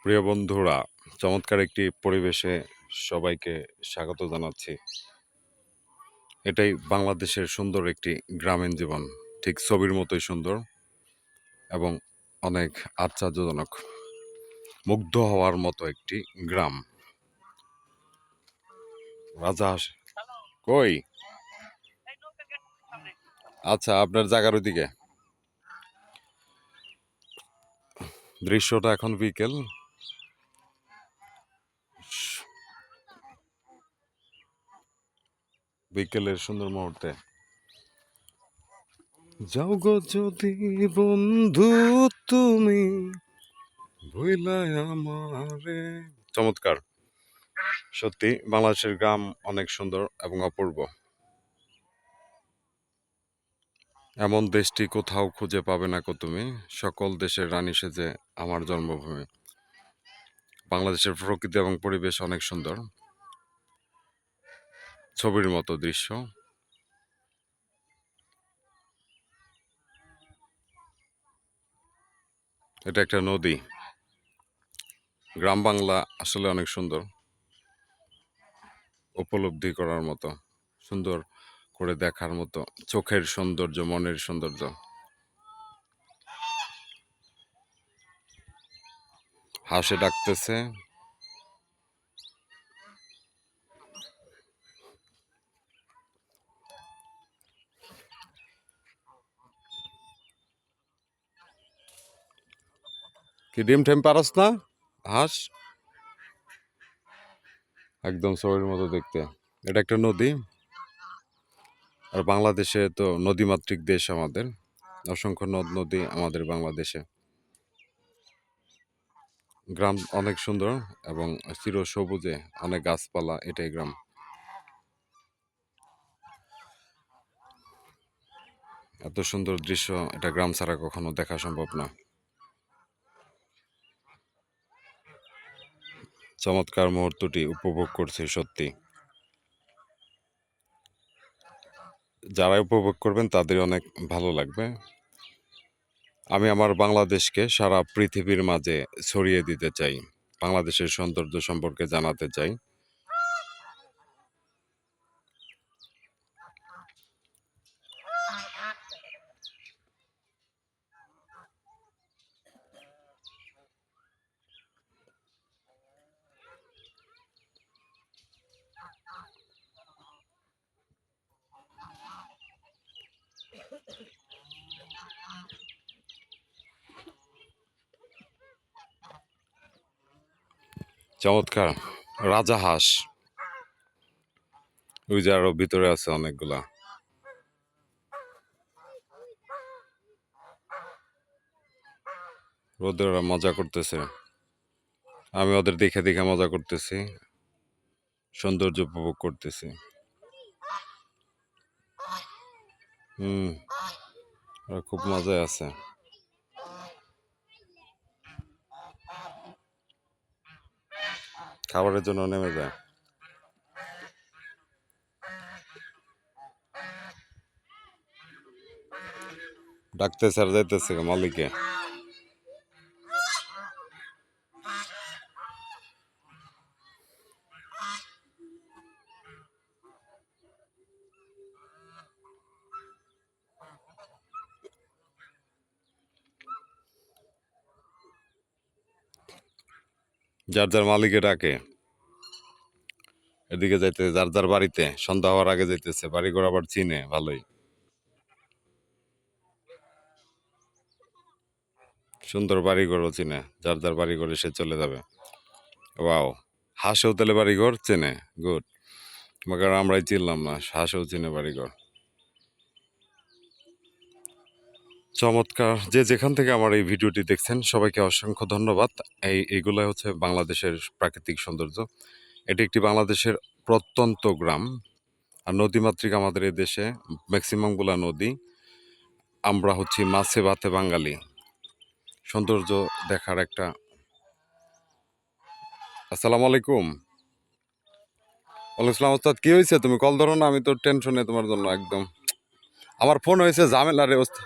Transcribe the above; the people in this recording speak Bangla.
প্রিয় বন্ধুরা, চমৎকার একটি পরিবেশে সবাইকে স্বাগত জানাচ্ছি। এটাই বাংলাদেশের সুন্দর একটি গ্রামীণ জীবন, ঠিক ছবির মতোই সুন্দর এবং অনেক আশ্চর্যজনক, মুগ্ধ হওয়ার মতো একটি গ্রাম। রাজহাঁস কই? আচ্ছা, আপনার জায়গার ওইদিকে। দৃশ্যটা এখন বিকেল, বিকেলের সুন্দর মুহূর্তে। যাও গো যদি বন্ধু তুমি ভুইলাই আমারে। চমৎকার, সত্যি বাংলাদেশের গ্রাম অনেক সুন্দর এবং অপূর্ব। এমন দেশটি কোথাও খুঁজে পাবে না কো তুমি, সকল দেশের রানী সেজে আমার জন্মভূমি। বাংলাদেশের প্রকৃতি এবং পরিবেশ অনেক সুন্দর, ছবির মতো দৃশ্য। এটা একটা নদী। গ্রাম বাংলা আসলে অনেক সুন্দর, উপলব্ধি করার মতো, সুন্দর করে দেখার মতো, চোখের সৌন্দর্য, মনের সৌন্দর্য। হাঁসে ডাকতেছে, কি ডিম ঠেম পারস না হাঁস? একদম ছবির মতো দেখতে। এটা একটা নদী, আর বাংলাদেশে তো নদীমাতৃক দেশ আমাদের, অসংখ্য নদ নদী আমাদের বাংলাদেশে। গ্রাম অনেক সুন্দর এবং চির সবুজে, অনেক গাছপালা, এটাই গ্রাম। এত সুন্দর দৃশ্য, এটা গ্রাম ছাড়া কখনো দেখা সম্ভব না। চমৎকার মুহূর্তটি উপভোগ করছি সত্যি। যারা উপভোগ করবেন তাদের অনেক ভালো লাগবে। আমি আমার বাংলাদেশকে সারা পৃথিবীর মাঝে ছড়িয়ে দিতে চাই, বাংলাদেশের সৌন্দর্য সম্পর্কে জানাতে চাই। চমৎকার রাজাহাঁস, ওই যে আরো ভিতরে আছে অনেকগুলা। ওদের ওরা মজা করতেছে, আমি ওদের দেখে দেখে মজা করতেছি, সৌন্দর্য উপভোগ করতেছি। হুম, ওরা খুব মজায় আছে। খাবারের জন্য নেমে যায়, ডাকতেছে আর যাইতেছে মালিকে। যার যার মালিকে ডাকে, এদিকে যাইতে যার যার বাড়িতে, সন্ধ্যা হওয়ার আগে যাইতেছে। বাড়ি ঘর আবার চিনে ভালোই, সুন্দর বাড়ি ঘরও চিনে, যার যার বাড়ি ঘরে সে চলে যাবে। ওয়াও, হাঁসেও তাহলে বাড়ি ঘর চেনে, গুড। মগার আমরাই চিনলাম না, হাঁসেও চিনে বাড়ি ঘর। চমৎকার, যে যেখান থেকে আমার এই ভিডিওটি দেখছেন সবাইকে অসংখ্য ধন্যবাদ। এইগুলাই হচ্ছে বাংলাদেশের প্রাকৃতিক সৌন্দর্য। এটি একটি বাংলাদেশের প্রত্যন্ত গ্রাম, আর নদীমাতৃক আমাদের এই দেশে ম্যাক্সিমামগুলা নদী। আমরা হচ্ছি মাছে ভাতে বাঙালি। সৌন্দর্য দেখার একটা। আসসালামু আলাইকুম। ওয়ালাইকুম আসসালাম। ওস্তাদ, কি হয়েছে? তুমি কল ধরো না, আমি তো টেনশনে তোমার জন্য একদম। আমার ফোন হয়েছে ঝামেলা রে ওস্তাদ।